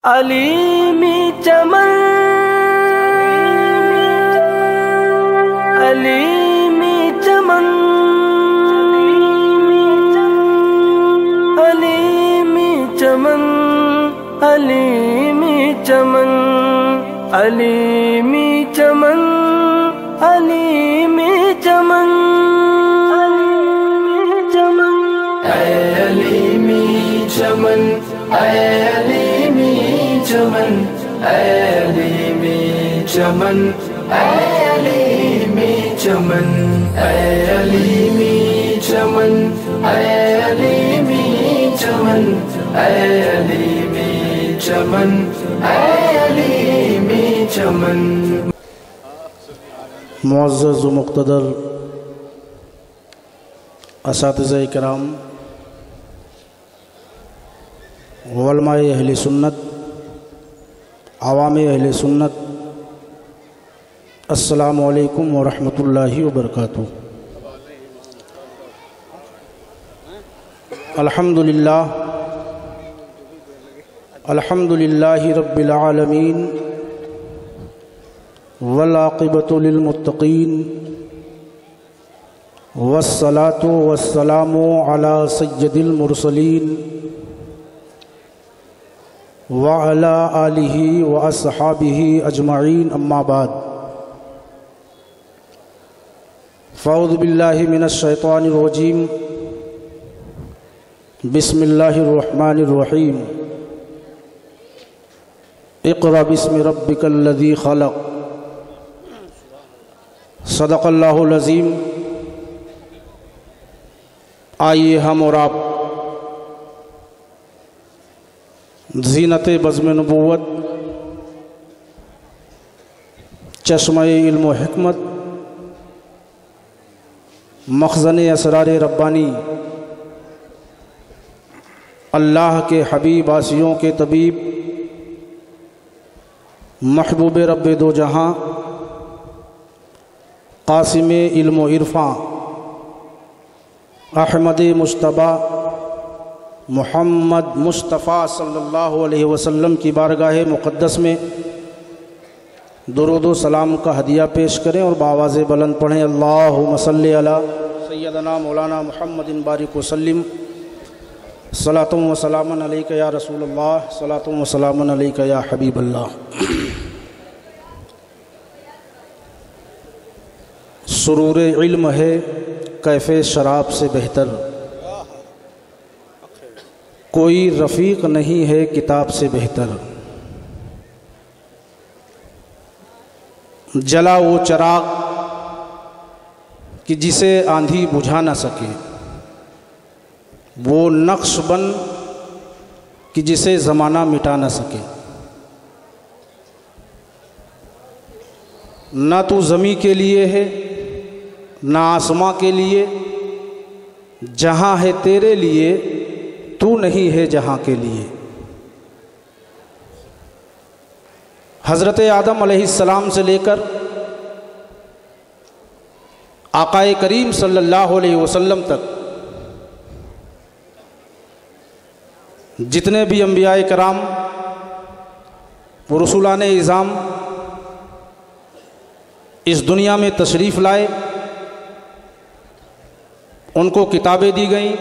علیمی چمن علیمی چمن علیمی چمن علیمی چمن علیمی چمن علیمی چمن اے علیمی چمن اے علیمی چمن اے علیمی چمن اے علیمی چمن اے علیمی چمن اے علیمی چمن اے علیمی چمن اے علیمی چمن۔ معزز و مقتدر اساتذہ کرام، علماء اہل سنت، عوام اہل سنت، السلام علیکم ورحمۃ اللہ وبرکاتہ۔ الحمدللہ الحمدللہ رب العالمین والعاقبۃ للمتقین والصلاۃ والسلام علی سید المرسلین وعلی آلہ واصحابہ اجمعین، اما بعد، فاعوذ باللہ من الشیطان الرجیم، بسم اللہ الرحمن الرحیم، اقرأ باسم ربک الذی خلق، صدق اللہ العظیم۔ آئیے ہم اور آپ زینت بزم نبوت، چشمہ علم و حکمت، مخزن اسرار ربانی، اللہ کے حبیب آسیوں کے طبیب، محبوب رب دو جہاں، قاسم علم و عرفاں، احمد مجتبیٰ محمد مصطفیٰ صلی اللہ علیہ وسلم کی بارگاہ مقدس میں درود و سلام کا ہدیہ پیش کریں اور بآواز بلند پڑھیں، اللہم صلی علی سیدنا مولانا محمد بارک وسلم، صلاۃ و سلام علیک یا رسول اللہ، صلاۃ و سلام علیک یا حبیب اللہ۔ سرور علم ہے کیف شراب سے بہتر، کوئی رفیق نہیں ہے کتاب سے بہتر، جلا وہ چراغ کہ جسے آندھی بجھا نہ سکے، وہ نقش بن کہ جسے زمانہ مٹا نہ سکے، نہ تو زمیں کے لیے ہے نہ آسماں کے لیے، جہاں ہے تیرے لیے تو نہیں ہے جہاں کے لیے۔ حضرت آدم علیہ السلام سے لے کر آقا کریم صلی اللہ علیہ وسلم تک جتنے بھی انبیاء کرام و رسولان اعظام اس دنیا میں تشریف لائے، ان کو کتابیں دی گئیں،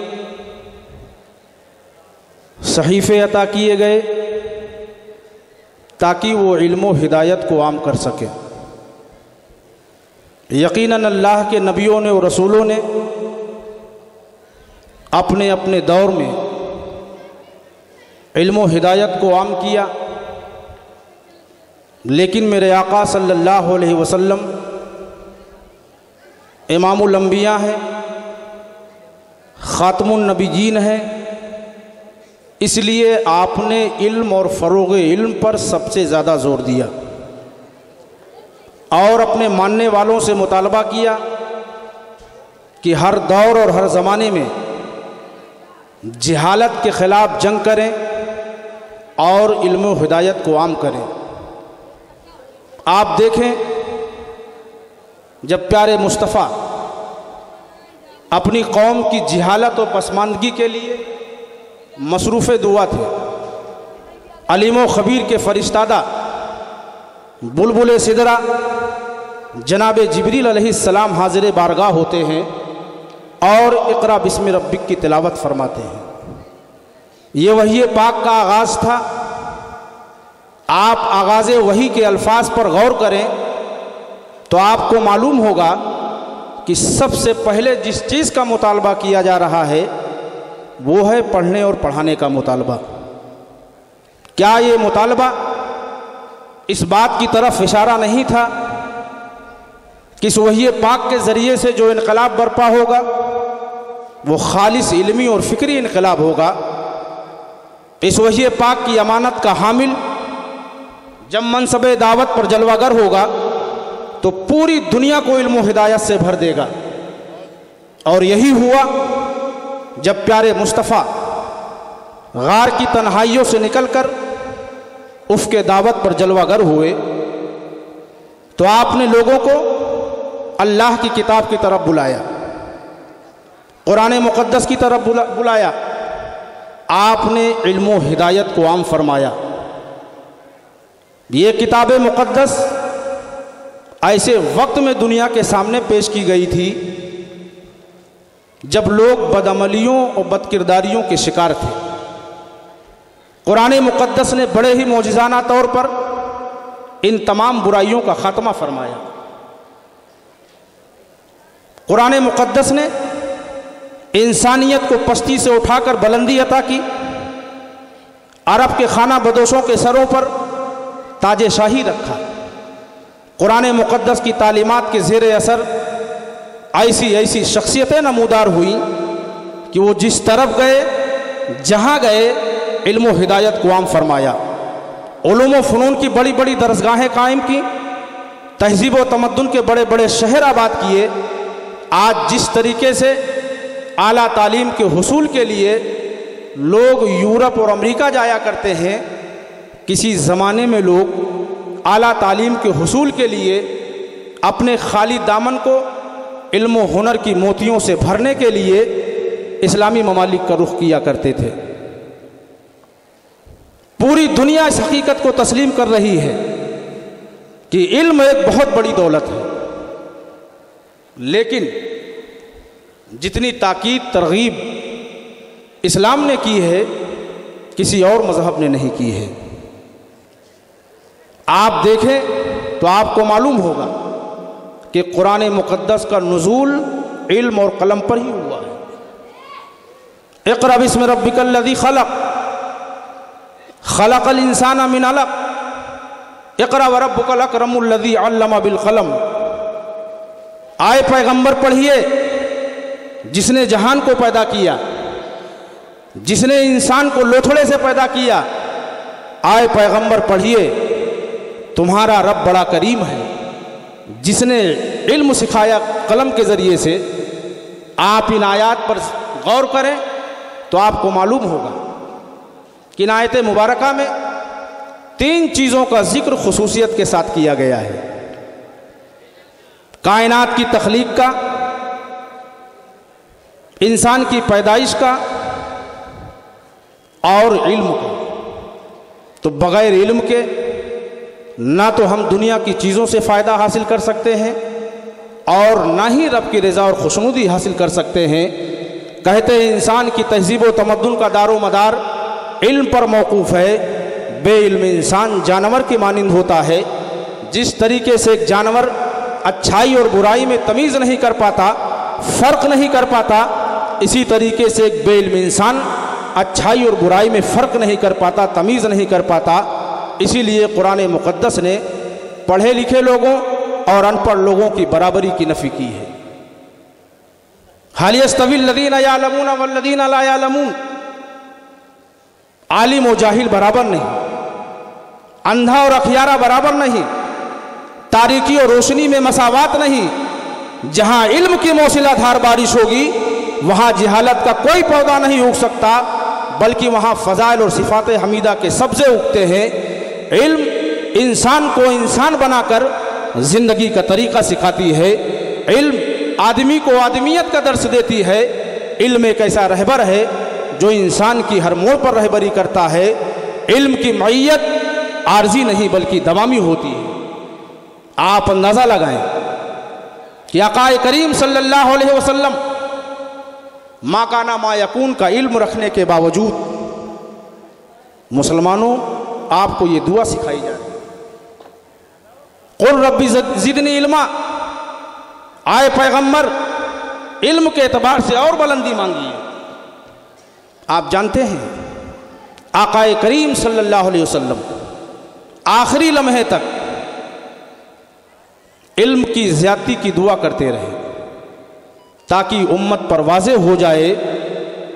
صحیفے عطا کیے گئے تاکہ وہ علم و ہدایت کو عام کر سکے۔ یقیناً اللہ کے نبیوں نے اور رسولوں نے اپنے اپنے دور میں علم و ہدایت کو عام کیا، لیکن میرے آقا صلی اللہ علیہ وسلم امام الانبیاء ہیں، خاتم النبیین ہیں، اس لیے آپ نے علم اور فروغ علم پر سب سے زیادہ زور دیا اور اپنے ماننے والوں سے مطالبہ کیا کہ ہر دور اور ہر زمانے میں جہالت کے خلاف جنگ کریں اور علم و ہدایت کو عام کریں۔ آپ دیکھیں جب پیارے مصطفیٰ اپنی قوم کی جہالت و پسماندگی کے لیے مصروف دعا تھے، علیم و خبیر کے فرشتادہ بلبل سدرہ جناب جبریل علیہ السلام حاضر بارگاہ ہوتے ہیں اور اقرا بسم ربک کی تلاوت فرماتے ہیں۔ یہ وحی پاک کا آغاز تھا۔ آپ آغاز وحی کے الفاظ پر غور کریں تو آپ کو معلوم ہوگا کہ سب سے پہلے جس چیز کا مطالبہ کیا جا رہا ہے وہ ہے پڑھنے اور پڑھانے کا مطالبہ۔ کیا یہ مطالبہ اس بات کی طرف اشارہ نہیں تھا کہ اس وحی پاک کے ذریعے سے جو انقلاب برپا ہوگا وہ خالص علمی اور فکری انقلاب ہوگا؟ اس وحی پاک کی امانت کا حامل جب منصب دعوت پر جلوہ گر ہوگا تو پوری دنیا کو علم و ہدایت سے بھر دے گا، اور یہی ہوا جب پیارے مصطفیٰ غار کی تنہائیوں سے نکل کر افق دعوت پر جلوہ گر ہوئے تو آپ نے لوگوں کو اللہ کی کتاب کی طرف بلایا، قرآن مقدس کی طرف بلایا، آپ نے علم و ہدایت کو عام فرمایا۔ یہ کتاب مقدس ایسے وقت میں دنیا کے سامنے پیش کی گئی تھی جب لوگ بدعملیوں اور بدکرداریوں کے شکار تھے۔ قرآن مقدس نے بڑے ہی معجزانہ طور پر ان تمام برائیوں کا خاتمہ فرمایا۔ قرآن مقدس نے انسانیت کو پستی سے اٹھا کر بلندی عطا کی، عرب کے خانہ بدوشوں کے سروں پر تاج شاہی رکھا۔ قرآن مقدس کی تعلیمات کے زیر اثر ایسی شخصیتیں نمودار ہوئیں کہ وہ جس طرف گئے جہاں گئے علم و ہدایت کو عام فرمایا، علوم و فنون کی بڑی بڑی درسگاہیں قائم کی، تہذیب و تمدن کے بڑے بڑے شہر آباد کیے۔ آج جس طریقے سے اعلیٰ تعلیم کے حصول کے لیے لوگ یورپ اور امریکہ جایا کرتے ہیں، کسی زمانے میں لوگ اعلیٰ تعلیم کے حصول کے لیے اپنے خالی دامن کو علم و ہنر کی موتیوں سے بھرنے کے لیے اسلامی ممالک کا رخ کیا کرتے تھے۔ پوری دنیا اس حقیقت کو تسلیم کر رہی ہے کہ علم ایک بہت بڑی دولت ہے، لیکن جتنی تاکید ترغیب اسلام نے کی ہے کسی اور مذہب نے نہیں کی ہے۔ آپ دیکھیں تو آپ کو معلوم ہوگا کہ قرآن مقدس کا نزول علم اور قلم پر ہی ہوا ہے۔ اقرأ بسم ربک الذی خلق، خلق الانسان من علق، اقرأ وربک الاکرم الذی علم بالقلم۔ آئے پیغمبر پڑھیے جس نے جہان کو پیدا کیا، جس نے انسان کو لوتھڑے سے پیدا کیا۔ آئے پیغمبر پڑھیے تمہارا رب بڑا کریم ہے جس نے علم سکھایا قلم کے ذریعے سے۔ آپ ان آیات پر غور کریں تو آپ کو معلوم ہوگا کہ ان آیت مبارکہ میں 3 چیزوں کا ذکر خصوصیت کے ساتھ کیا گیا ہے: کائنات کی تخلیق کا، انسان کی پیدائش کا اور علم کا۔ تو بغیر علم کے نہ تو ہم دنیا کی چیزوں سے فائدہ حاصل کر سکتے ہیں اور نہ ہی رب کی رضا اور خوشنودی حاصل کر سکتے ہیں۔ کہتے ہیں انسان کی تہذیب و تمدن کا دار و مدار علم پر موقوف ہے۔ بے علم انسان جانور کے مانند ہوتا ہے۔ جس طریقے سے ایک جانور اچھائی اور برائی میں تمیز نہیں کر پاتا، فرق نہیں کر پاتا، اسی طریقے سے ایک بے علم انسان اچھائی اور برائی میں فرق نہیں کر پاتا، تمیز نہیں کر پاتا۔ اسی لیے قرآن مقدس نے پڑھے لکھے لوگوں اور ان پڑھ لوگوں کی برابری کی نفی کی ہے۔ هل يستوي الذين يعلمون والذين لا يعلمون، عالم و جاہل برابر نہیں، اندھا اور اخیارہ برابر نہیں، تاریکی اور روشنی میں مساوات نہیں۔ جہاں علم کی موصلہ دھار بارش ہوگی وہاں جہالت کا کوئی پودا نہیں اگ سکتا، بلکہ وہاں فضائل اور صفات حمیدہ کے سبزے اگتے ہیں۔ علم انسان کو انسان بنا کر زندگی کا طریقہ سکھاتی ہے۔ علم آدمی کو آدمیت کا درس دیتی ہے۔ علم ایک ایسا رہبر ہے جو انسان کی ہر موڑ پر رہبری کرتا ہے۔ علم کی معیت عارضی نہیں بلکہ دوامی ہوتی ہے۔ آپ اندازہ لگائیں کہ آقا کریم صلی اللہ علیہ وسلم ما کانا ما یکون کا علم رکھنے کے باوجود مسلمانوں آپ کو یہ دعا سکھائی جائے، قل رب زدنی علما، آئے پیغمبر علم کے اعتبار سے اور بلندی مانگیے۔ آپ جانتے ہیں آقا کریم صلی اللہ علیہ وسلم آخری لمحے تک علم کی زیادتی کی دعا کرتے رہے تاکہ امت پر واضح ہو جائے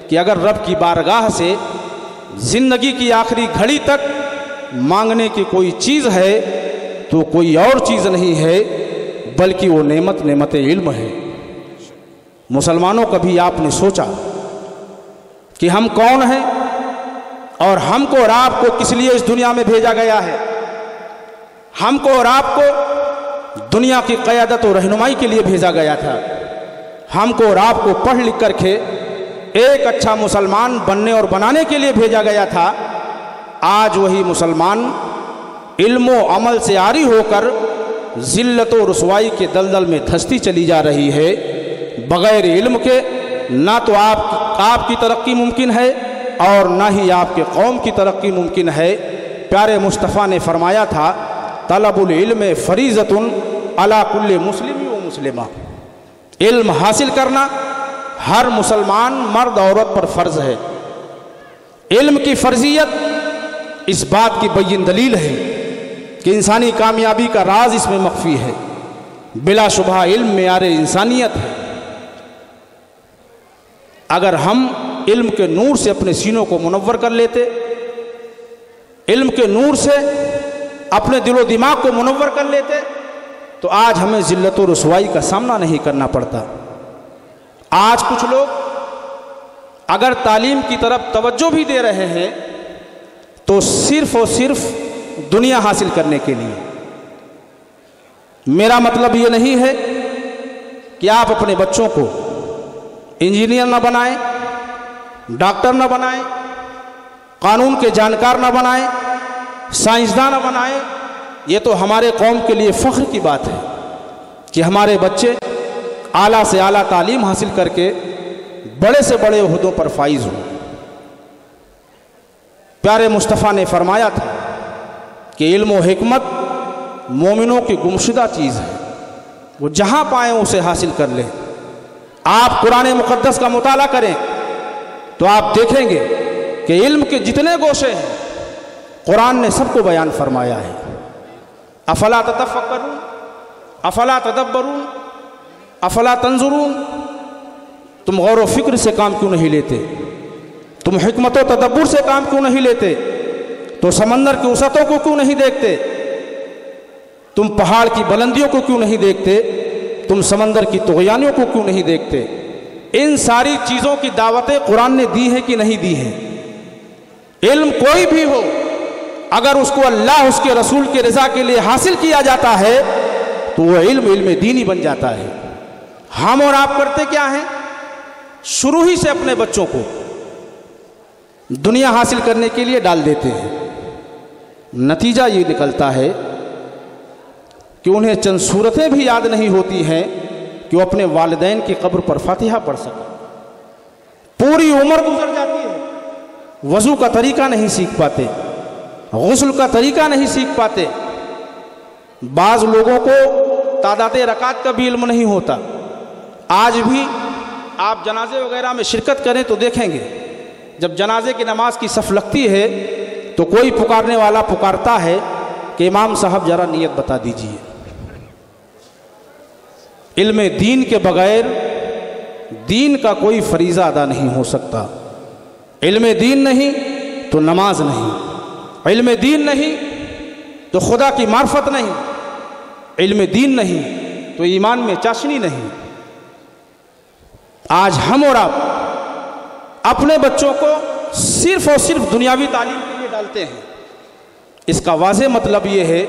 کہ اگر رب کی بارگاہ سے زندگی کی آخری گھڑی تک مانگنے کی کوئی چیز ہے تو کوئی اور چیز نہیں ہے بلکہ وہ نعمت علم ہے۔ مسلمانوں کبھی آپ نے سوچا کہ ہم کون ہیں اور ہم کو اور آپ کو کس لیے اس دنیا میں بھیجا گیا ہے؟ ہم کو اور آپ کو دنیا کی قیادت و رہنمائی کے لیے بھیجا گیا تھا۔ ہم کو اور آپ کو پڑھ لکھ کر کے ایک اچھا مسلمان بننے اور بنانے کے لیے بھیجا گیا تھا۔ آج وہی مسلمان علم و عمل سے عاری ہو کر ذلت و رسوائی کے دلدل میں دھستی چلی جا رہی ہے۔ بغیر علم کے نہ تو آپ کی ترقی ممکن ہے اور نہ ہی آپ کے قوم کی ترقی ممکن ہے۔ پیارے مصطفیٰ نے فرمایا تھا طلب العلم فریضۃ علی کل مسلم و مسلمہ، علم حاصل کرنا ہر مسلمان مرد عورت پر فرض ہے۔ علم کی فرضیت اس بات کی بین دلیل ہے کہ انسانی کامیابی کا راز اس میں مخفی ہے۔ بلا شبہ علم معیار انسانیت ہے۔ اگر ہم علم کے نور سے اپنے سینوں کو منور کر لیتے، علم کے نور سے اپنے دل و دماغ کو منور کر لیتے تو آج ہمیں ذلت و رسوائی کا سامنا نہیں کرنا پڑتا۔ آج کچھ لوگ اگر تعلیم کی طرف توجہ بھی دے رہے ہیں تو صرف اور صرف دنیا حاصل کرنے کے لیے۔ میرا مطلب یہ نہیں ہے کہ آپ اپنے بچوں کو انجینئر نہ بنائیں، ڈاکٹر نہ بنائیں، قانون کے جانکار نہ بنائیں، سائنسداں نہ بنائیں۔ یہ تو ہمارے قوم کے لیے فخر کی بات ہے کہ ہمارے بچے اعلیٰ سے اعلیٰ تعلیم حاصل کر کے بڑے سے بڑے عہدوں پر فائز ہوں۔ پیارے مصطفیٰ نے فرمایا تھا کہ علم و حکمت مومنوں کی گمشدہ چیز ہے، وہ جہاں پائیں اسے حاصل کر لیں۔ آپ قرآن مقدس کا مطالعہ کریں تو آپ دیکھیں گے کہ علم کے جتنے گوشے ہیں قرآن نے سب کو بیان فرمایا ہے۔ افلا تتفکرون، افلا تدبرون، افلا تنظرون، تم غور و فکر سے کام کیوں نہیں لیتے؟ تم حکمت و تدبر سے کام کیوں نہیں لیتے؟ تو سمندر کی وسعتوں کو کیوں نہیں دیکھتے؟ تم پہاڑ کی بلندیوں کو کیوں نہیں دیکھتے؟ تم سمندر کی طغیانیوں کو کیوں نہیں دیکھتے؟ ان ساری چیزوں کی دعوتیں قرآن نے دی ہیں کہ نہیں دی ہیں؟ علم کوئی بھی ہو، اگر اس کو اللہ اس کے رسول کے رضا کے لیے حاصل کیا جاتا ہے تو وہ علم دینی بن جاتا ہے۔ ہم اور آپ کرتے کیا ہیں؟ شروع ہی سے اپنے بچوں کو دنیا حاصل کرنے کے لیے ڈال دیتے ہیں۔ نتیجہ یہ نکلتا ہے کہ انہیں چند صورتیں بھی یاد نہیں ہوتی ہیں کہ وہ اپنے والدین کی قبر پر فاتحہ پڑھ سکیں۔ پوری عمر گزر جاتی ہے، وضو کا طریقہ نہیں سیکھ پاتے، غسل کا طریقہ نہیں سیکھ پاتے۔ بعض لوگوں کو تعداد رکعت کا بھی علم نہیں ہوتا۔ آج بھی آپ جنازے وغیرہ میں شرکت کریں تو دیکھیں گے جب جنازے کی نماز کی صف لگتی ہے تو کوئی پکارنے والا پکارتا ہے کہ امام صاحب ذرا نیت بتا دیجئے۔ علم دین کے بغیر دین کا کوئی فریضہ ادا نہیں ہو سکتا۔ علم دین نہیں تو نماز نہیں، علم دین نہیں تو خدا کی معرفت نہیں، علم دین نہیں تو ایمان میں چاشنی نہیں۔ آج ہم اور آپ اپنے بچوں کو صرف اور صرف دنیاوی تعلیم کے لیے ڈالتے ہیں۔ اس کا واضح مطلب یہ ہے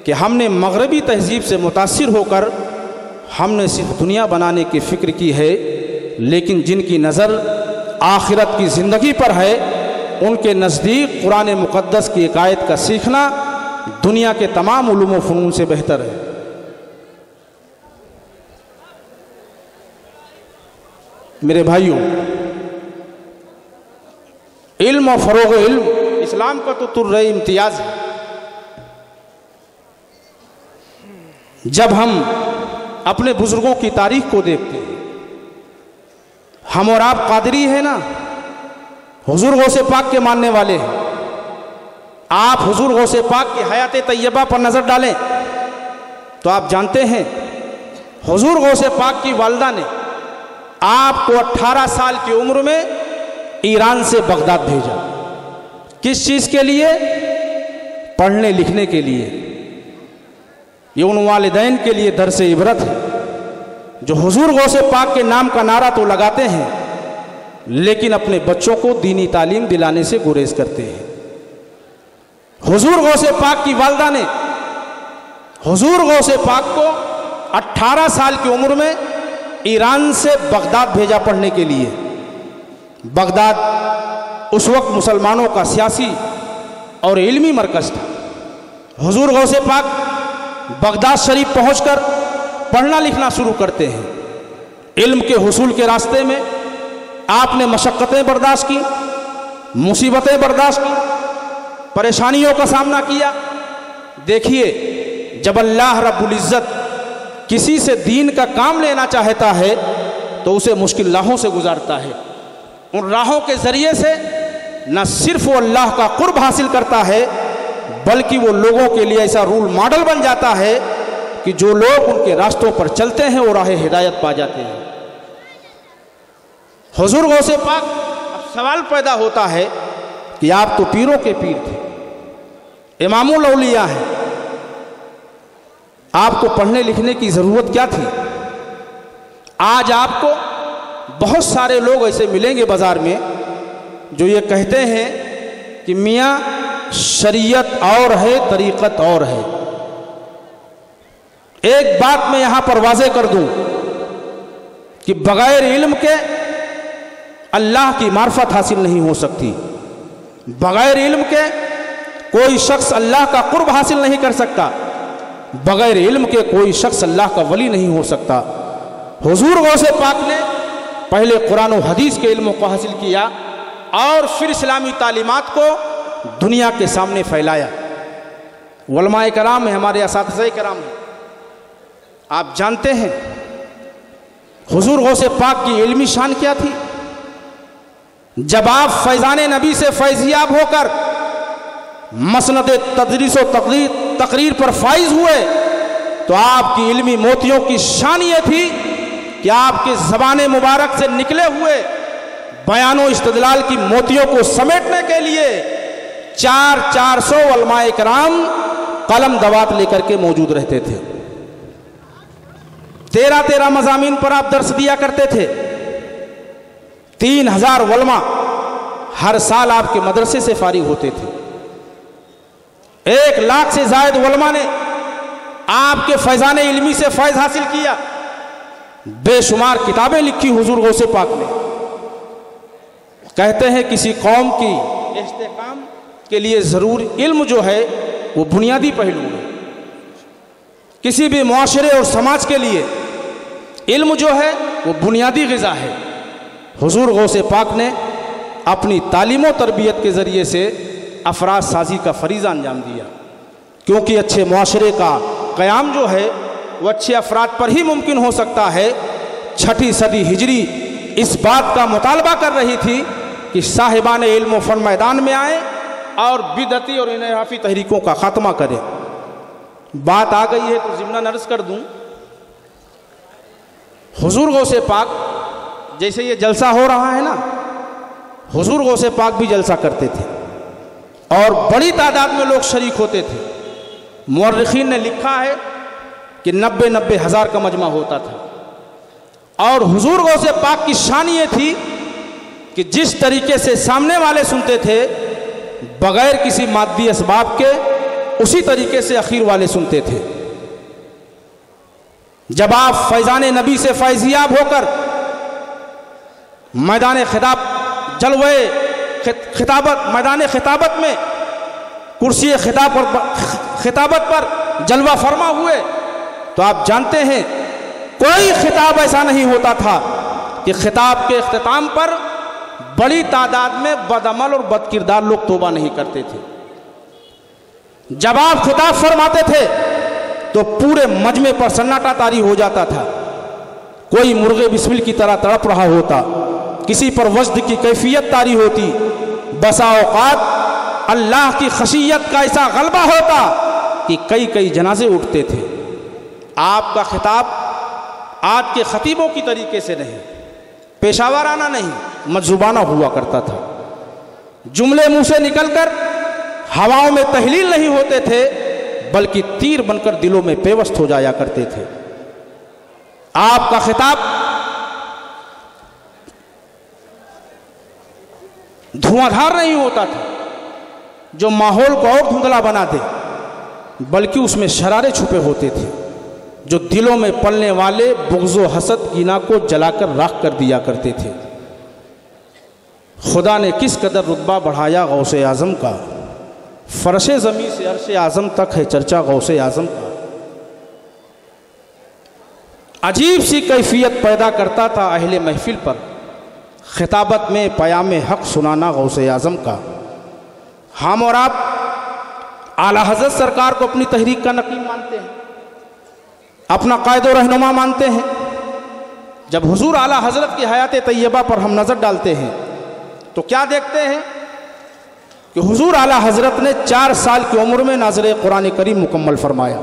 کہ ہم نے مغربی تہذیب سے متاثر ہو کر ہم نے صرف دنیا بنانے کی فکر کی ہے، لیکن جن کی نظر آخرت کی زندگی پر ہے ان کے نزدیک قرآن مقدس کی ایک آیت کا سیکھنا دنیا کے تمام علوم و فنون سے بہتر ہے۔ میرے بھائیوں، علم و فروغ علم اسلام کا تو ترے امتیاز ہے۔ جب ہم اپنے بزرگوں کی تاریخ کو دیکھتے ہیں، ہم اور آپ قادری ہیں نا، حضور غوث پاک کے ماننے والے ہیں۔ آپ حضور غوث پاک کی حیات طیبہ پر نظر ڈالیں تو آپ جانتے ہیں حضور غوث پاک کی والدہ نے آپ کو 18 سال کی عمر میں ایران سے بغداد بھیجا۔ کس چیز کے لیے؟ پڑھنے لکھنے کے لیے۔ یہ ان والدین کے لیے درس عبرت ہے جو حضور غوث پاک کے نام کا نعرہ تو لگاتے ہیں لیکن اپنے بچوں کو دینی تعلیم دلانے سے گریز کرتے ہیں۔ حضور غوث پاک کی والدہ نے حضور غوث پاک کو 18 سال کی عمر میں ایران سے بغداد بھیجا پڑھنے کے لیے۔ بغداد اس وقت مسلمانوں کا سیاسی اور علمی مرکز تھا۔ حضور غوث پاک بغداد شریف پہنچ کر پڑھنا لکھنا شروع کرتے ہیں۔ علم کے حصول کے راستے میں آپ نے مشقتیں برداشت کی، مصیبتیں برداشت کی، پریشانیوں کا سامنا کیا۔ دیکھیے، جب اللہ رب العزت کسی سے دین کا کام لینا چاہتا ہے تو اسے مشکل راہوں سے گزارتا ہے۔ ان راہوں کے ذریعے سے نہ صرف وہ اللہ کا قرب حاصل کرتا ہے بلکہ وہ لوگوں کے لیے ایسا رول ماڈل بن جاتا ہے کہ جو لوگ ان کے راستوں پر چلتے ہیں وہ راہ ہدایت پا جاتے ہیں۔ حضور غوث پاک، اب سوال پیدا ہوتا ہے کہ آپ تو پیروں کے پیر تھے، امام الاولیاء ہیں، آپ کو پڑھنے لکھنے کی ضرورت کیا تھی؟ آج آپ کو بہت سارے لوگ ایسے ملیں گے بازار میں جو یہ کہتے ہیں کہ میاں شریعت اور ہے، طریقت اور ہے۔ ایک بات میں یہاں پر واضح کر دوں کہ بغیر علم کے اللہ کی معرفت حاصل نہیں ہو سکتی۔ بغیر علم کے کوئی شخص اللہ کا قرب حاصل نہیں کر سکتا۔ بغیر علم کے کوئی شخص اللہ کا ولی نہیں ہو سکتا۔ حضور غوث پاک نے پہلے قرآن و حدیث کے علم کو حاصل کیا اور پھر اسلامی تعلیمات کو دنیا کے سامنے پھیلایا۔ علماء کرام ہیں، ہمارے اساتذہ کرام ہیں، آپ جانتے ہیں حضور غوث پاک کی علمی شان کیا تھی؟ جب آپ فیضان نبی سے فیضیاب ہو کر مسند تدریس و تقریر پر فائز ہوئے تو آپ کی علمی موتیوں کی شان یہ تھی کہ آپ کی زبان مبارک سے نکلے ہوئے بیان و استدلال کی موتیوں کو سمیٹنے کے لیے 400 علماء کرام قلم دوات لے کر کے موجود رہتے تھے۔ 13 مضامین پر آپ درس دیا کرتے تھے۔ 3000 علماء ہر سال آپ کے مدرسے سے فارغ ہوتے تھے۔ 1 لاکھ سے زائد علماء نے آپ کے فیضان علمی سے فیض حاصل کیا۔ بے شمار کتابیں لکھی حضور غوث پاک نے۔ کہتے ہیں کسی قوم کی استحکام کے لیے ضرور علم جو ہے وہ بنیادی پہلو ہے۔ کسی بھی معاشرے اور سماج کے لیے علم جو ہے وہ بنیادی غذا ہے۔ حضور غوث پاک نے اپنی تعلیم و تربیت کے ذریعے سے افراد سازی کا فریضہ انجام دیا، کیونکہ اچھے معاشرے کا قیام جو ہے وہ اچھے افراد پر ہی ممکن ہو سکتا ہے۔ 6 صدی ہجری اس بات کا مطالبہ کر رہی تھی کہ صاحبان علم و فن میدان میں آئیں اور بدعتی اور انحرافی تحریکوں کا خاتمہ کریں۔ بات آ گئی ہے تو ضمناً عرض کر دوں، حضور غوث پاک جیسے یہ جلسہ ہو رہا ہے نا، حضور غوث پاک بھی جلسہ کرتے تھے اور بڑی تعداد میں لوگ شریک ہوتے تھے۔ مورخین نے لکھا ہے کہ 90 ہزار کا مجمع ہوتا تھا۔ اور حضور غوث پاک کی شان یہ تھی کہ جس طریقے سے سامنے والے سنتے تھے بغیر کسی مادی اسباب کے، اسی طریقے سے اخیر والے سنتے تھے۔ جب آپ فیضان نبی سے فیضیاب ہو کر میدان خطاب جلوے میدان خطابت میں کرسی خطابت پر جلوہ فرما ہوئے، تو آپ جانتے ہیں کوئی خطاب ایسا نہیں ہوتا تھا کہ خطاب کے اختتام پر بڑی تعداد میں بدعمل اور بد کردار لوگ توبہ نہیں کرتے تھے۔ جب آپ خطاب فرماتے تھے تو پورے مجمع پر سناٹا طاری ہو جاتا تھا، کوئی مرغے بسمل کی طرح تڑپ رہا ہوتا، کسی پر وجد کی کیفیت طاری ہوتی، بسا اوقات اللہ کی خشیت کا ایسا غلبہ ہوتا کہ کئی جنازے اٹھتے تھے۔ آپ کا خطاب آج کے خطیبوں کی طریقے سے نہیں، پیشہ ورانہ نہیں، مجذوبانہ ہوا کرتا تھا۔ جملے منہ سے نکل کر ہواؤں میں تحلیل نہیں ہوتے تھے، بلکہ تیر بن کر دلوں میں پیوست ہو جایا کرتے تھے۔ آپ کا خطاب دھواں دھار نہیں ہوتا تھا جو ماحول کو اور دھندلا بنا دے، بلکہ اس میں شرارے چھپے ہوتے تھے جو دلوں میں پلنے والے بغض و حسد کینہ کو جلا کر راکھ کر دیا کرتے تھے۔ خدا نے کس قدر رتبہ بڑھایا غوث اعظم کا، فرش زمین سے عرش اعظم تک ہے چرچا غوث اعظم کا۔ عجیب سی کیفیت پیدا کرتا تھا اہل محفل پر خطابت میں پیام حق سنانا غوث اعظم کا۔ ہم اور آپ اعلیٰ حضرت سرکار کو اپنی تحریک کا نقیب مانتے ہیں، اپنا قائد و رہنما مانتے ہیں۔ جب حضور اعلیٰ حضرت کی حیات طیبہ پر ہم نظر ڈالتے ہیں تو کیا دیکھتے ہیں کہ حضور اعلیٰ حضرت نے 4 سال کی عمر میں نازل قرآن کریم مکمل فرمایا،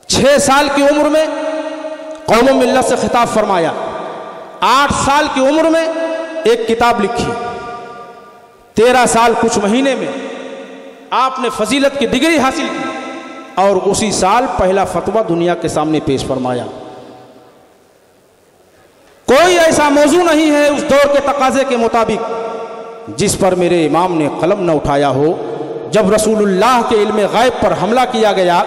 6 سال کی عمر میں قوم و ملت سے خطاب فرمایا، 8 سال کی عمر میں ایک کتاب لکھی، 13 سال کچھ مہینے میں آپ نے فضیلت کی ڈگری حاصل کی، اور اسی سال پہلا فتویٰ دنیا کے سامنے پیش فرمایا۔ کوئی ایسا موضوع نہیں ہے اس دور کے تقاضے کے مطابق جس پر میرے امام نے قلم نہ اٹھایا ہو۔ جب رسول اللہ کے علم غیب پر حملہ کیا گیا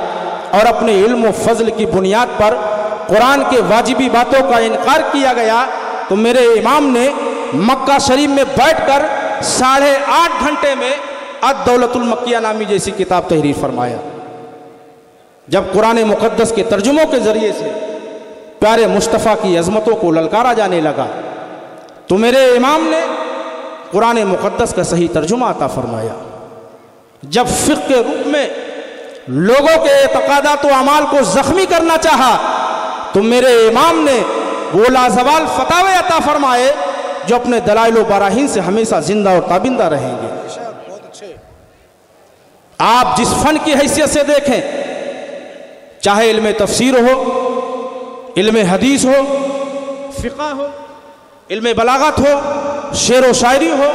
اور اپنے علم و فضل کی بنیاد پر قرآن کے واجبی باتوں کا انکار کیا گیا تو میرے امام نے مکہ شریف میں بیٹھ کر 8.5 گھنٹے میں الدولۃ المکیہ نامی جیسی کتاب تحریر فرمایا۔ جب قرآن مقدس کے ترجموں کے ذریعے سے پیارے مصطفیٰ کی عظمتوں کو للکارا جانے لگا تو میرے امام نے قرآن مقدس کا صحیح ترجمہ عطا فرمایا۔ جب فقہ کے روپ میں لوگوں کے اعتقادات و اعمال کو زخمی کرنا چاہا تو میرے امام نے وہ لازوال فتاوے عطا فرمائے جو اپنے دلائل و براہین سے ہمیشہ زندہ اور تابندہ رہیں گے۔ آپ جس فن کی حیثیت سے دیکھیں، چاہے علم تفسیر ہو، علم حدیث ہو، فقہ ہو، علم بلاغت ہو، شعر و شاعری ہو،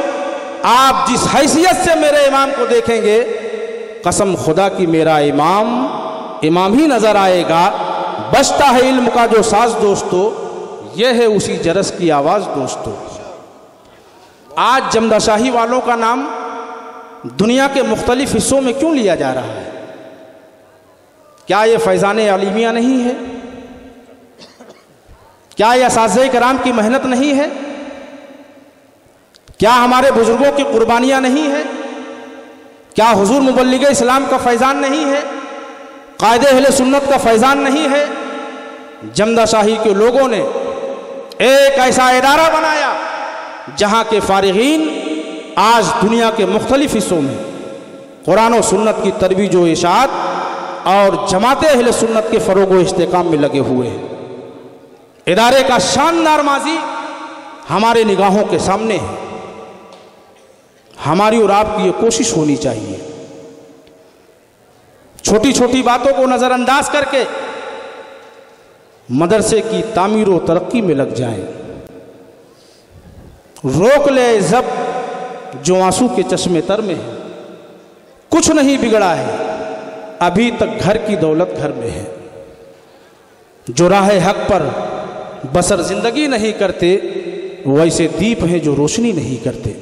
آپ جس حیثیت سے میرے امام کو دیکھیں گے، قسم خدا کی میرا امام ہی نظر آئے گا۔ بجتا ہے علم کا جو ساز دوستو، یہ ہے اسی جرس کی آواز دوستو۔ آج جمدہ شاہی والوں کا نام دنیا کے مختلف حصوں میں کیوں لیا جا رہا ہے؟ کیا یہ فیضان علیمیہ نہیں ہے؟ کیا یہ اساتذہ کرام کی محنت نہیں ہے؟ کیا ہمارے بزرگوں کی قربانیاں نہیں ہیں؟ کیا حضور مبلغ اسلام کا فیضان نہیں ہے؟ قائد اہل سنت کا فیضان نہیں ہے؟ جمدہ شاہی کے لوگوں نے ایک ایسا ادارہ بنایا جہاں کے فارغین آج دنیا کے مختلف حصوں میں قرآن و سنت کی ترویج و اشاعت اور جماعت اہل سنت کے فروغ و استحکام میں لگے ہوئے ہیں۔ ادارے کا شاندار ماضی ہمارے نگاہوں کے سامنے ہے۔ ہماری اور آپ کی یہ کوشش ہونی چاہیے چھوٹی چھوٹی باتوں کو نظر انداز کر کے مدرسے کی تعمیر و ترقی میں لگ جائیں۔ روک لے زب جو آنسو کے چشمے تر میں ہے، کچھ نہیں بگڑا ہے ابھی تک گھر کی دولت گھر میں ہے۔ جو راہ حق پر بسر زندگی نہیں کرتے ویسے دیپ ہیں جو روشنی نہیں کرتے۔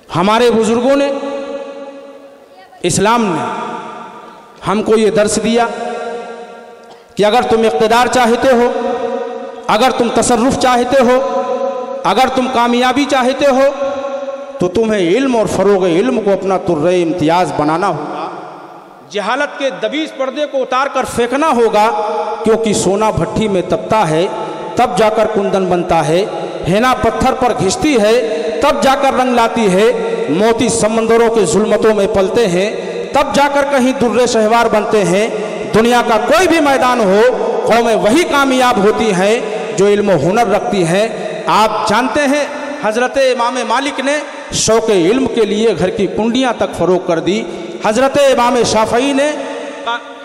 ہمارے بزرگوں نے، اسلام نے ہم کو یہ درس دیا کہ اگر تم اقتدار چاہتے ہو، اگر تم تصرف چاہتے ہو، اگر تم کامیابی چاہتے ہو تو تمہیں علم اور فروغ علم کو اپنا ترے امتیاز بنانا ہوگا، جہالت کے دبیز پردے کو اتار کر پھینکنا ہوگا، کیونکہ سونا بھٹی میں تپتا ہے تب جا کر کندن بنتا ہے، ہینا پتھر پر گھستی ہے تب جا کر رنگ لاتی ہے، موتی سمندروں کے ظلمتوں میں پلتے ہیں تب جا کر کہیں درے شہوار بنتے ہیں۔ دنیا کا کوئی بھی میدان ہو، قومیں وہی کامیاب ہوتی ہیں جو علم و ہنر رکھتی ہیں۔ آپ جانتے ہیں حضرت امام مالک نے شوق علم کے لیے گھر کی کنڈیاں تک فروغ کر دی۔ حضرت امام شافعی نے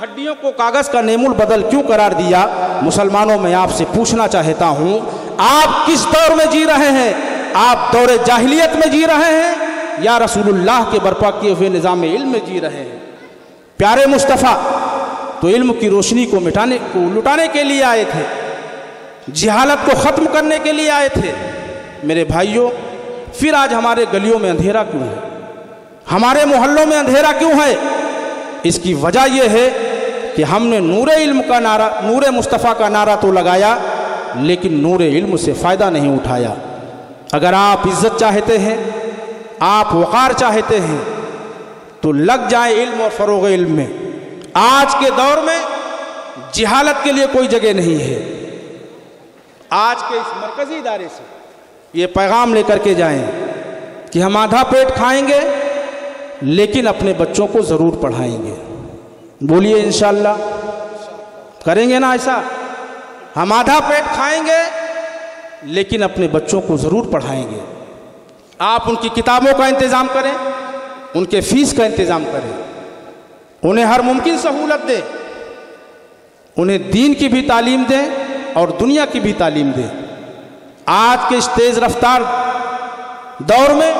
ہڈیوں کو کاغذ کا نیم البدل کیوں قرار دیا؟ مسلمانوں میں آپ سے پوچھنا چاہتا ہوں، آپ کس دور میں جی رہے ہیں؟ آپ دور جاہلیت میں جی رہے ہیں یا رسول اللہ کے برپا کیے ہوئے نظام علم میں جی رہے ہیں؟ پیارے مصطفیٰ تو علم کی روشنی کو لٹانے کے لیے آئے تھے، جہالت کو ختم کرنے کے لیے آئے تھے۔ میرے بھائیوں، پھر آج ہمارے گلیوں میں اندھیرا کیوں ہے؟ ہمارے محلوں میں اندھیرا کیوں ہے؟ اس کی وجہ یہ ہے کہ ہم نے نور علم کا نعرہ، نور مصطفیٰ کا نعرہ تو لگایا، لیکن نور علم سے فائدہ نہیں اٹھایا۔ اگر آپ عزت چاہتے ہیں، آپ وقار چاہتے ہیں تو لگ جائیں علم اور فروغ علم میں۔ آج کے دور میں جہالت کے لیے کوئی جگہ نہیں ہے۔ آج کے اس مرکزی ادارے سے یہ پیغام لے کر کے جائیں کہ ہم آدھا پیٹ کھائیں گے لیکن اپنے بچوں کو ضرور پڑھائیں گے۔ بولیے انشاءاللہ کریں گے نا ایسا؟ ہم آدھا پیٹ کھائیں گے لیکن اپنے بچوں کو ضرور پڑھائیں گے۔ آپ ان کی کتابوں کا انتظام کریں، ان کے فیس کا انتظام کریں، انہیں ہر ممکن سہولت دیں، انہیں دین کی بھی تعلیم دیں اور دنیا کی بھی تعلیم دیں۔ آج کے اس تیز رفتار دور میں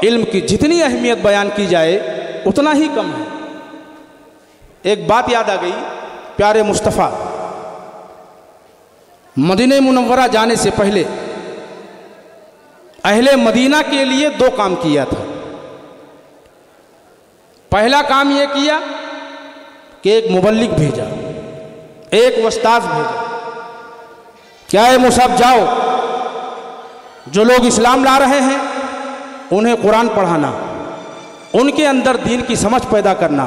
علم کی جتنی اہمیت بیان کی جائے اتنا ہی کم ہے۔ ایک بات یاد آ گئی، پیارے مصطفیٰ مدینہ منورہ جانے سے پہلے اہل مدینہ کے لیے دو کام کیا تھا۔ پہلا کام یہ کیا کہ ایک مبلغ بھیجا، ایک استاذ بھیجا، کیا اے مصعب جاؤ، جو لوگ اسلام لا رہے ہیں انہیں قرآن پڑھانا، ان کے اندر دین کی سمجھ پیدا کرنا۔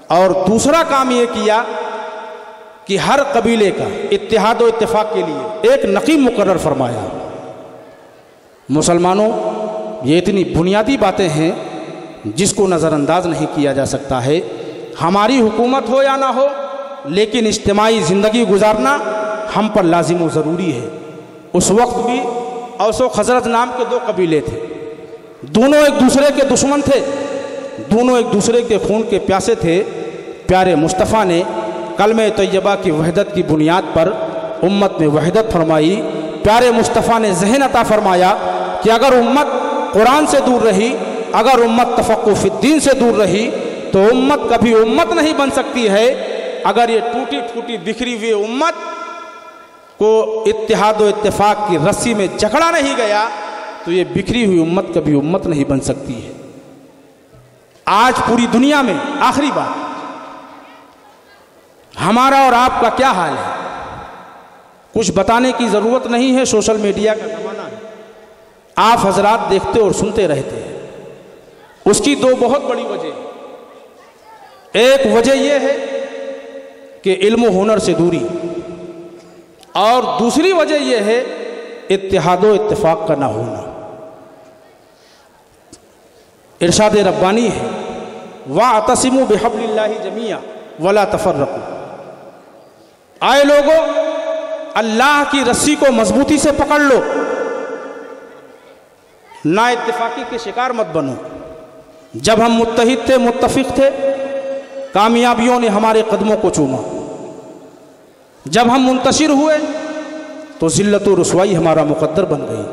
اور دوسرا کام یہ کیا کہ ہر قبیلے کا اتحاد و اتفاق کے لیے ایک نقیب مقرر فرمایا۔ مسلمانوں، یہ اتنی بنیادی باتیں ہیں جس کو نظر انداز نہیں کیا جا سکتا ہے۔ ہماری حکومت ہو یا نہ ہو، لیکن اجتماعی زندگی گزارنا ہم پر لازم و ضروری ہے۔ اس وقت بھی اوس و خزرج نام کے دو قبیلے تھے، دونوں ایک دوسرے کے دشمن تھے، دونوں ایک دوسرے کے خون کے پیاسے تھے۔ پیارے مصطفیٰ نے کلمہ طیبہ کی وحدت کی بنیاد پر امت میں وحدت فرمائی۔ پیارے مصطفیٰ نے ذہن عطا فرمایا کہ اگر امت قرآن سے دور رہی، اگر امت تفقہ فی الدین سے دور رہی تو امت کبھی امت نہیں بن سکتی ہے۔ اگر یہ ٹوٹی پھوٹی بکھری ہوئی امت کو اتحاد و اتفاق کی رسی میں جکڑا نہیں گیا تو یہ بکھری ہوئی امت کبھی امت نہیں بن سکتی ہے۔ آج پوری دنیا میں آخری بات، ہمارا اور آپ کا کیا حال ہے؟ کچھ بتانے کی ضرورت نہیں ہے، سوشل میڈیا کا زمانہ ہے، آپ حضرات دیکھتے اور سنتے رہتے ہیں۔ اس کی دو بہت بڑی وجہ، ایک وجہ یہ ہے کہ علم و ہنر سے دوری، اور دوسری وجہ یہ ہے اتحاد و اتفاق کا نہ ہونا۔ ارشاد ربانی ہے وَاعْتَصِمُوا بِحَبْلِ اللَّهِ جَمِيعًا وَلَا تَفَرَّقُوا، آئے لوگوں اللہ کی رسی کو مضبوطی سے پکڑ لو، نا اتفاقی کے شکار مت بنو۔ جب ہم متحد تھے، متفق تھے، کامیابیوں نے ہمارے قدموں کو چوما۔ جب ہم منتشر ہوئے تو ذلت و رسوائی ہمارا مقدر بن گئی۔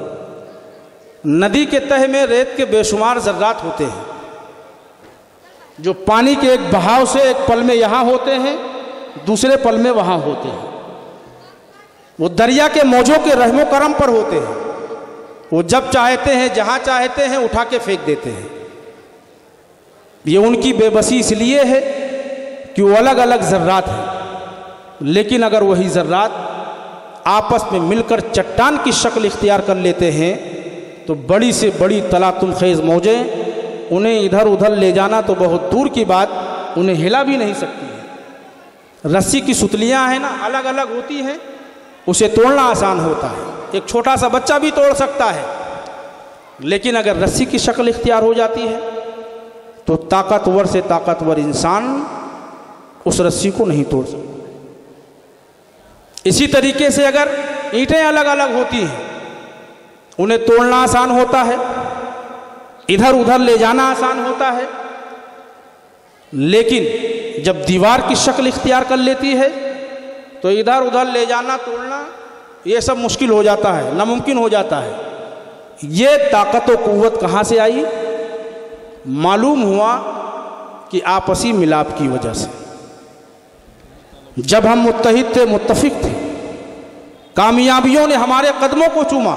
ندی کے تہہ میں ریت کے بے شمار ذرات ہوتے ہیں جو پانی کے ایک بہاؤ سے ایک پل میں یہاں ہوتے ہیں، دوسرے پل میں وہاں ہوتے ہیں۔ وہ دریا کے موجوں کے رحم و کرم پر ہوتے ہیں، وہ جب چاہتے ہیں جہاں چاہتے ہیں اٹھا کے پھینک دیتے ہیں۔ یہ ان کی بے بسی اس لیے ہے کہ وہ الگ الگ ذرات ہیں، لیکن اگر وہی ذرات آپس میں مل کر چٹان کی شکل اختیار کر لیتے ہیں تو بڑی سے بڑی تلاطم خیز موجیں انہیں ادھر ادھر لے جانا تو بہت دور کی بات، انہیں ہلا بھی نہیں سکتی ہے۔ رسی کی ستلیاں ہیں نا، الگ الگ ہوتی ہیں، اسے توڑنا آسان ہوتا ہے، ایک چھوٹا سا بچہ بھی توڑ سکتا ہے، لیکن اگر رسی کی شکل اختیار ہو جاتی ہے تو طاقتور سے طاقتور انسان اس رسی کو نہیں توڑ سکتا۔ اسی طریقے سے اگر اینٹیں الگ الگ ہوتی ہیں، انہیں توڑنا آسان ہوتا ہے، ادھر ادھر لے جانا آسان ہوتا ہے، لیکن جب دیوار کی شکل اختیار کر لیتی ہے تو ادھر ادھر لے جانا توڑنا یہ سب مشکل ہو جاتا ہے، ناممکن ہو جاتا ہے۔ یہ طاقت و قوت کہاں سے آئی؟ معلوم ہوا کہ آپسی ملاپ کی وجہ سے۔ جب ہم متحد تھے، متفق تھے، کامیابیوں نے ہمارے قدموں کو چوما۔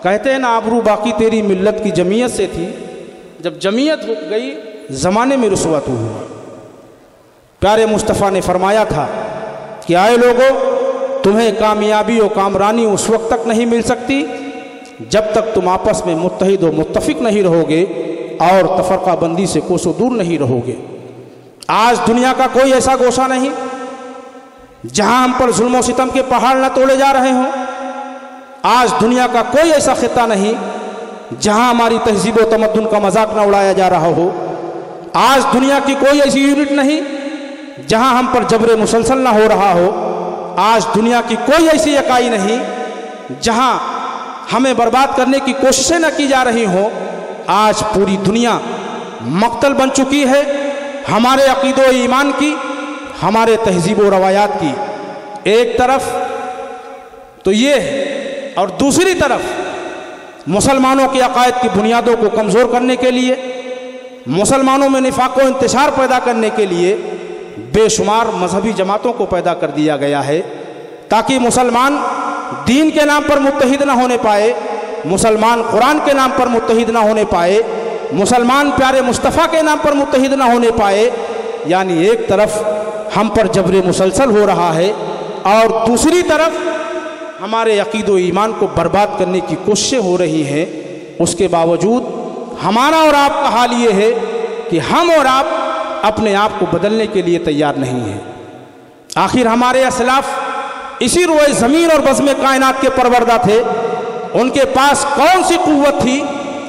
کہتے ہیں نا، آبرو باقی تیری ملت کی جمعیت سے تھی، جب جمعیت ہو گئی زمانے میں رسوا تو ہوا۔ پیارے مصطفیٰ نے فرمایا تھا کہ آئے لوگو، تمہیں کامیابی و کامرانی اس وقت تک نہیں مل سکتی جب تک تم آپس میں متحد و متفق نہیں رہو گے اور تفرقہ بندی سے کوسوں دور نہیں رہو گے۔ آج دنیا کا کوئی ایسا گوشہ نہیں جہاں ہم پر ظلم و ستم کے پہاڑ نہ توڑے جا رہے ہوں۔ آج دنیا کا کوئی ایسا خطہ نہیں جہاں ہماری تہذیب و تمدن کا مذاق نہ اڑایا جا رہا ہو۔ آج دنیا کی کوئی ایسی یونٹ نہیں جہاں ہم پر جبر مسلسل نہ ہو رہا ہو۔ آج دنیا کی کوئی ایسی اکائی نہیں جہاں ہمیں برباد کرنے کی کوششیں نہ کی جا رہی ہوں۔ آج پوری دنیا مقتل بن چکی ہے ہمارے عقید و ایمان کی، ہمارے تہذیب و روایات کی۔ ایک طرف تو یہ ہے، اور دوسری طرف مسلمانوں کے عقائد کی بنیادوں کو کمزور کرنے کے لیے، مسلمانوں میں نفاق و انتشار پیدا کرنے کے لیے بے شمار مذہبی جماعتوں کو پیدا کر دیا گیا ہے، تاکہ مسلمان دین کے نام پر متحد نہ ہونے پائے، مسلمان قرآن کے نام پر متحد نہ ہونے پائے، مسلمان پیارے مصطفیٰ کے نام پر متحد نہ ہونے پائے۔ یعنی ایک طرف ہم پر جبر مسلسل ہو رہا ہے اور دوسری طرف ہمارے عقید و ایمان کو برباد کرنے کی کوششیں ہو رہی ہیں۔ اس کے باوجود ہمارا اور آپ کا حال یہ ہے کہ ہم اور آپ اپنے آپ کو بدلنے کے لیے تیار نہیں ہیں۔ آخر ہمارے اسلاف اسی روئے زمین اور بزم کائنات کے پروردہ تھے، ان کے پاس کون سی قوت تھی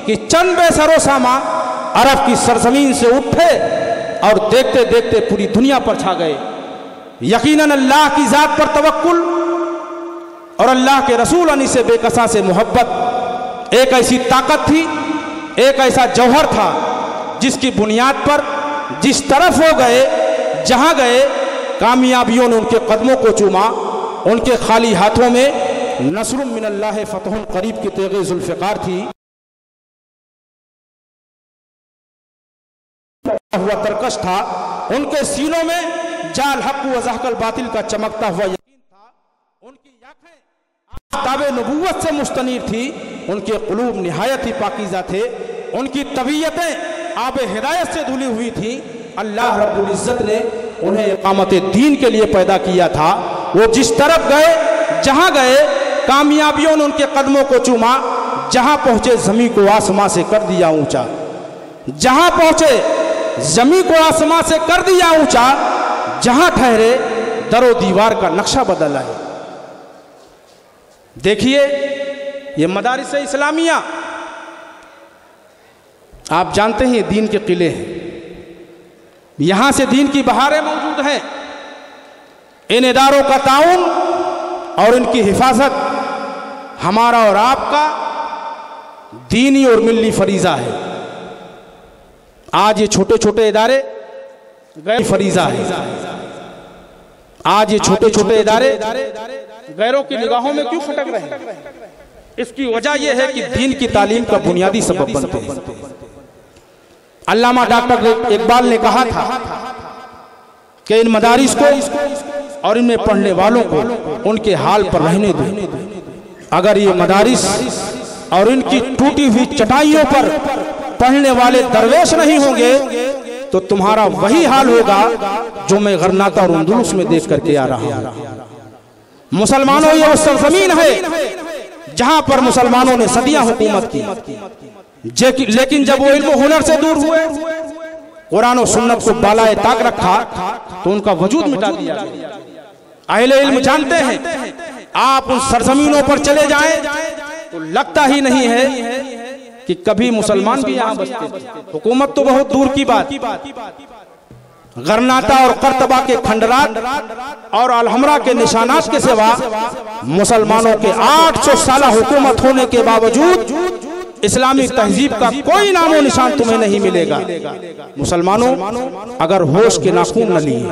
کہ چند بے سر و ساما عرب کی سرزمین سے اٹھے اور دیکھتے دیکھتے پوری دنیا پر چھا گئے۔ یقیناً اللہ کی ذات پر توکل اور اللہ کے رسول انی سے بے کساں سے محبت ایک ایسی طاقت تھی، ایک ایسا جوہر تھا جس کی بنیاد پر جس طرف وہ گئے، جہاں گئے، کامیابیوں نے ان کے قدموں کو چوما۔ ان کے خالی ہاتھوں میں نصر من اللہ فتح قریب کی تیغ ذوالفقار تھی، ہوا ترکش تھا، ان کے سینوں میں جال حق و زحق الباطل کا چمکتا ہوا یقین تھا، ان کی آنکھیں آفتاب نبوت سے مستنیر تھی، ان کے قلوب نہایت ہی پاکیزہ تھے، ان کی طبیعتیں آب ہدایت سے دھلی ہوئی تھی۔ اللہ رب العزت نے انہیں اقامت دین کے لیے پیدا کیا تھا۔ وہ جس طرف گئے، جہاں گئے، کامیابیوں نے ان کے قدموں کو چوما۔ جہاں پہنچے زمین کو آسمان سے کر دیا اونچا، جہاں پہنچے زمین کو آسمان سے کر دیا اونچا، جہاں ٹھہرے در و دیوار کا نقشہ بدل آئے۔ دیکھیے یہ مدارس اسلامیہ، آپ جانتے ہیں یہ دین کے قلعے ہیں، یہاں سے دین کی بہاریں موجود ہیں۔ ان اداروں کا تعاون اور ان کی حفاظت ہمارا اور آپ کا دینی اور ملی فریضہ ہے۔ آج یہ چھوٹے چھوٹے ادارے غیر فریضہ ہے، آج یہ چھوٹے چھوٹے ادارے غیروں کی نگاہوں میں کیوں پھٹک رہے ہیں؟ اس کی وجہ یہ ہے کہ دین کی تعلیم کا بنیادی سبب بنتے ہیں۔ علامہ ڈاکٹر اقبال نے کہا تھا کہ ان مدارس کو اور ان میں پڑھنے والوں کو ان کے حال پر رہنے دو۔ اگر یہ مدارس اور ان کی ٹوٹی ہوئی چٹائیوں پر پڑھنے والے درویش نہیں ہوں گے تو تمہارا وہی حال ہوگا جو میں غرناطہ اور اندلس میں دیکھ کر کے آ رہا ہوں۔ مسلمانوں، یہ وہ سرزمین ہے جہاں پر مسلمانوں نے صدیاں حکومت کی، لیکن جب وہ علم و ہنر سے دور ہوئے، قرآن و سنت کو بالائے طاق رکھا تو ان کا وجود مٹا دیا گیا۔ اہل علم جانتے ہیں آپ ان سرزمینوں پر چلے جائیں تو لگتا ہی نہیں ہے کہ کبھی مسلمان بھی یہاں بستے تھے۔ حکومت تو بہت دور کی بات، غرناطہ اور قرطبہ کے کھنڈرات اور الحمرا کے نشانات کے سوا مسلمانوں کے 800 سالہ حکومت ہونے کے باوجود اسلامی تہذیب کا کوئی نام و نشان تمہیں نہیں ملے گا۔ مسلمانوں اگر ہوش کے ناخون نہ لیے،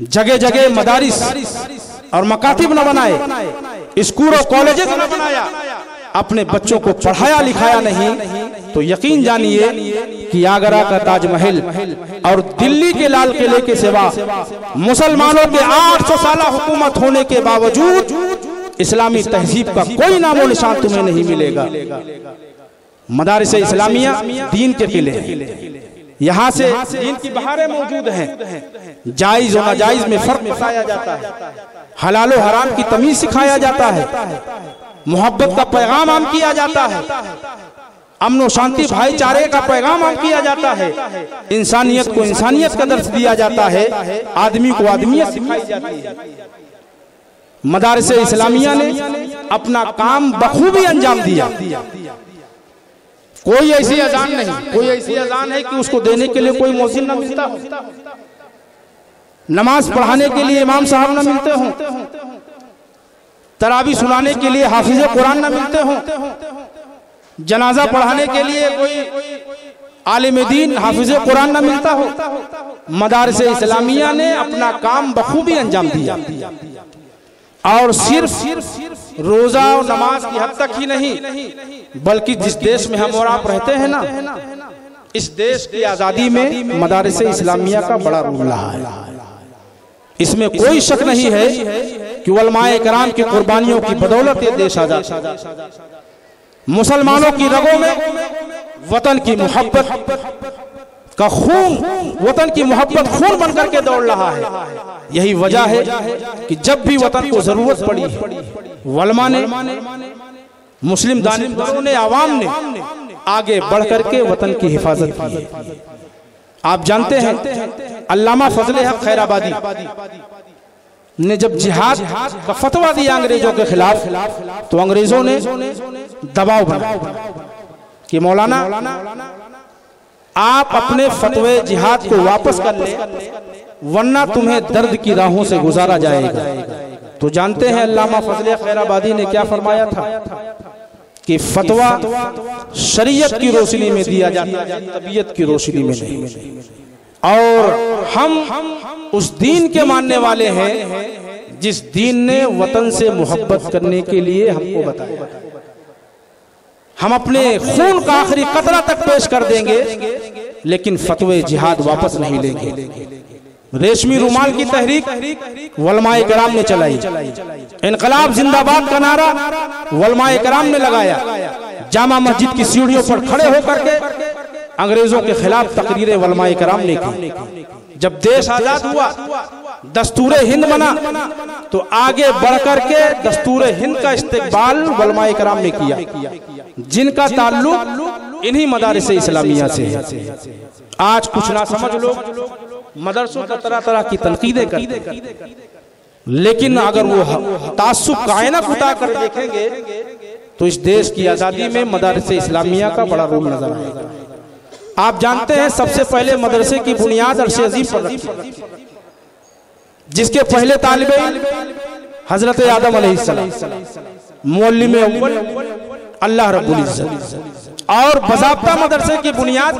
جگہ جگہ مدارس اور مکاتب نہ بنائے، اسکول اور کالجز نہ بنایا، اپنے بچوں کو پڑھایا لکھایا نہیں، تو یقین جانیے کہ آگرہ کا تاج محل اور دلی کے لال قلعے کے سوا مسلمانوں کے 800 سالہ حکومت ہونے کے باوجود اسلامی تہذیب کا کوئی نام و نشان تمہیں نہیں ملے گا۔ مدارس اسلامیہ دین کے قلعے، یہاں سے دین کی بہاریں موجود ہیں، جائز و ناجائز میں فرق بتایا جاتا ہے، حلال و حرام کی تمیز سکھایا جاتا ہے، محبت کا پیغام عام کیا جاتا ہے، امن و شانتی بھائی چارے کا پیغام عام کیا جاتا ہے، انسانیت کو انسانیت کا درس دیا جاتا ہے، آدمی کو آدمیت سکھائی جاتی ہے۔ مدارس اسلامیہ نے اپنا کام بخوبی انجام دیا۔ کوئی ایسی اذان نہیں، کوئی ایسی اذان ہے کہ اس کو دینے کے لیے کوئی مؤذن نہ ملتا ہو، نماز پڑھانے کے لیے امام صاحب نہ ملتے ہوں، تراویح سنانے کے لیے حافظ قرآن نہ ملتے ہوں، جنازہ پڑھانے کے لیے کوئی عالم دین حافظ قرآن نہ ملتا ہو۔ مدارس اسلامیہ نے اپنا کام بخوبی انجام دیا، اور صرف روزہ اور نماز کی حد تک ہی نہیں، بلکہ جس دیش میں ہم اور آپ رہتے ہیں نا، اس دیش کی آزادی میں مدارس اسلامیہ کا بڑا رول رہا ہے۔ اس میں کوئی شک نہیں ہے کہ علماء کرام کی قربانیوں کی بدولت یہ دیش آزاد ہے۔ مسلمانوں کی رگوں میں وطن کی محبت کا خون، وطن کی محبت خون بن کر کے دوڑ رہا ہے۔ یہی وجہ ہے کہ جب بھی وطن کو ضرورت پڑی ہے، علماء نے، مسلم دانشوروں نے، عوام نے آگے بڑھ کر کے وطن کی حفاظت کی ہے۔ آپ جانتے ہیں علامہ فضل حق خیر آبادی نے جب جہاد کا فتویٰ دیا انگریزوں کے خلاف، تو انگریزوں نے دباؤ بنایا کہ مولانا آپ اپنے فتوے جہاد کو واپس کر لیں، ورنہ تمہیں درد کی راہوں سے گزارا جائے گا۔ تو جانتے ہیں علامہ فضل خیر آبادی نے کیا فرمایا تھا کہ فتویٰ شریعت کی روشنی میں دیا جاتا ہے، طبیعت کی روشنی میں نہیں، اور ہم اس دین کے ماننے والے ہیں جس دین نے وطن سے محبت کرنے کے لیے ہم کو بتایا۔ ہم اپنے خون کا آخری قطرہ تک پیش کر دیں گے، لیکن فتوے جہاد واپس نہیں لیں گے۔ ریشمی رومال کی تحریک علماء کرام نے چلائی، انقلاب زندہ باد کا نعرہ علماء کرام نے لگایا، جامع مسجد کی سیڑھیوں پر کھڑے ہو کر کے انگریزوں کے خلاف تقریریں علماء کرام نے کی۔ جب دیش آزاد ہوا، دستور ہند بنا، تو آگے بڑھ کر کے دستور ہند کا استقبال علماء کرام نے کیا، جن کا تعلق انہی مدارس اسلامیہ سے ہے۔ آج کچھ نہ سمجھ لوگ مدرسوں کا طرح طرح کی تنقیدیں کرتے ہیں، لیکن اگر وہ تعصب کا آئینہ اٹھا کر دیکھیں گے تو اس دیش کی آزادی میں مدارس اسلامیہ کا بڑا رول نظر آئے گا۔ آپ جانتے ہیں سب سے پہلے مدرسے کی بنیاد عرش عظیم پر رکھی، جس کے پہلے طالب علم حضرت آدم علیہ السلام، معلم اول اللہ رب العزت، اور باضابطہ مدرسے کی بنیاد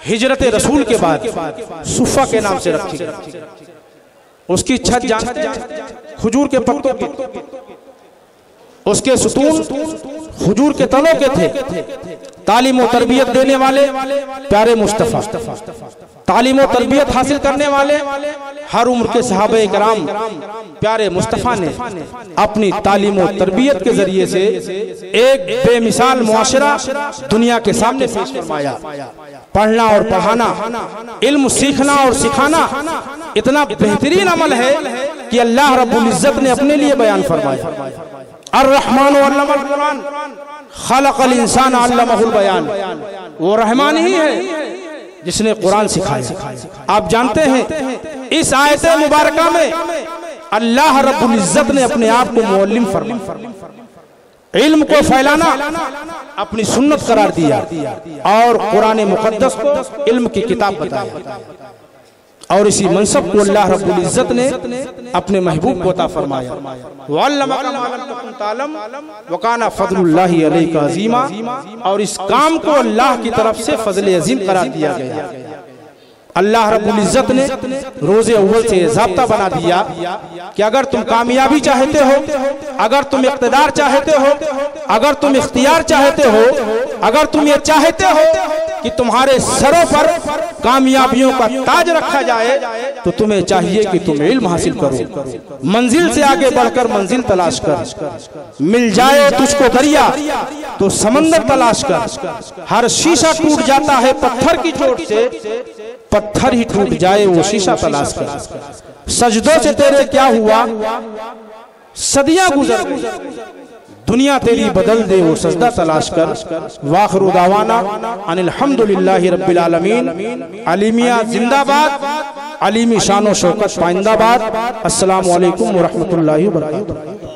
ہجرت رسول کے بعد صفہ کے نام سے رکھی گئی۔ اس کی چھت جانتے ہیں کھجور کے پتوں کی، اس کے ستون کھجور کے تنوں کے تھے۔ تعلیم و تربیت دینے والے پیارے مصطفیٰ، تعلیم و تربیت حاصل کرنے والے ہر عمر کے صحابہ کرام پیارے مصطفیٰ نے اپنی تعلیم و تربیت کے ذریعے سے ایک بے مثال معاشرہ دنیا کے سامنے پیش فرمایا۔ پڑھنا اور پڑھانا، علم سیکھنا اور سکھانا اتنا بہترین عمل ہے کہ اللہ رب العزت نے اپنے لیے بیان فرمایا۔ الرحمن علم القرآن خلق الانسان علمہ البیان، وہ رحمان ہی ہے جس نے قرآن سکھایا۔ آپ جانتے ہیں اس آیت مبارکہ میں اللہ رب العزت نے اپنے آپ کو معلم فرمایا، علم کو پھیلانا اپنی سنت قرار دیا اور قرآن مقدس کو علم کی کتاب بتایا، اور اسی منصب کو اللہ رب العزت نے اپنے محبوب کو عطا فرمایا۔ وَعَلَّمَكَ مَا لَمْ تَكُنْ تَعْلَمْ وَكَانَ فَضْلُ اللَّهِ عَلَيْكَ عَظِيمًا، اور اس کام کو اللہ کی طرف سے فضل عظیم قرار دیا گیا۔ اللہ رب العزت نے روز اول سے ضابطہ بنا دیا کہ اگر تم کامیابی چاہتے ہو، اگر تم اقتدار چاہتے ہو، اگر تم اختیار چاہتے ہو، اگر تم یہ چاہتے ہو کہ تمہارے سروں پر کامیابیوں کا تاج رکھا جائے، تو تمہیں چاہیے کہ تم علم حاصل کرو، منزل سے آگے بڑھ کر منزل تلاش کر، مل جائے تجھ کو دریا تو سمندر تلاش کر، ہر شیشہ ٹوٹ جاتا ہے پتھر کی چوٹ سے، پتھر ہی ٹوٹ جائے وہ شیشہ تلاش کر، سجدوں سے تیرے کیا ہوا، صدیاں گزر گئی، دنیا تیری بدل دے وہ سجدہ تلاش کر۔ وآخر دعوانا ان الحمدللہ رب العالمین۔ علیمیہ زندہ باد، علیمی شان و شوکت پائندہ باد۔ السلام علیکم ورحمۃ اللہ وبرکاتہ۔